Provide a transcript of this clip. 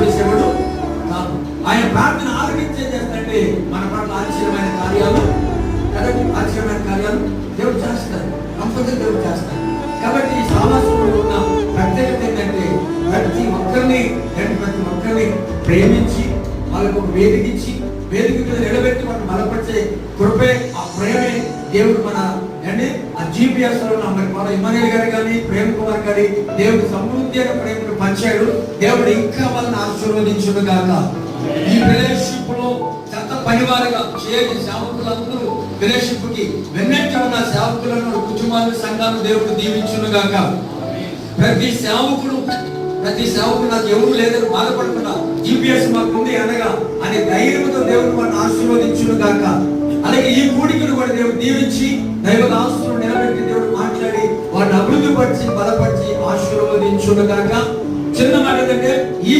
చేసేవాడు కాదు. ఆయన ప్రార్థన ఆలకించే చేస్తాడంటే మన పట్ల ఆశ్చర్యమైన కార్యాలు కదండి, ఆశ్చర్యమైన కార్యాలు దేవుడు చేస్తాడు, కంపల్సరీ దేవుడు చేస్తాడు. కాబట్టి ఈ సమాజంలో ఉన్న ప్రత్యేకత ఏంటంటే ప్రతి ఒక్కరిని ప్రేమించి వాళ్ళకు ఒక వేదిక మీద నిలబెట్టి మనం బలపరిచే కృపే, ఆ ప్రేమే దేవుడు మన అంటే ఆ GPS లో మన ఇమానుయేల్ గారు కానీ ప్రేమ్ కుమార్ గారి దేవుడు సమృద్ధి అయిన ప్రేమను పంచాడు. దేవుడు ఇంకా వాళ్ళని ఆశీర్వదించును గాక. ఈ ఫెలోషిప్ లో చెత్త పనివారుగా చేరి సేవకులందరూ ఫెలోషిప్ కి వెన్నట్టు ఉన్న సేవకులను, కుటుంబాలను, సంఘాలను దేవుడు దీవించును గాక. ప్రతి సేవకుడు నాకు ఎవరు లేదని బాధపడకుండా GPS మాకు ఉంది అనగా అనే ధైర్యంతో దేవుడు వారిని ఆశీర్వదించును గాక. అలాగే ఈ కూడికను కూడా దేవుడు దీవించి దైవ ఆస్తులను నిలబెట్టి దేవుడు మాట్లాడి వారిని అభివృద్ధి పరిచి బలపరిచి ఆశీర్వదించును గాక. చిన్న మాట ఏంటంటే ఈ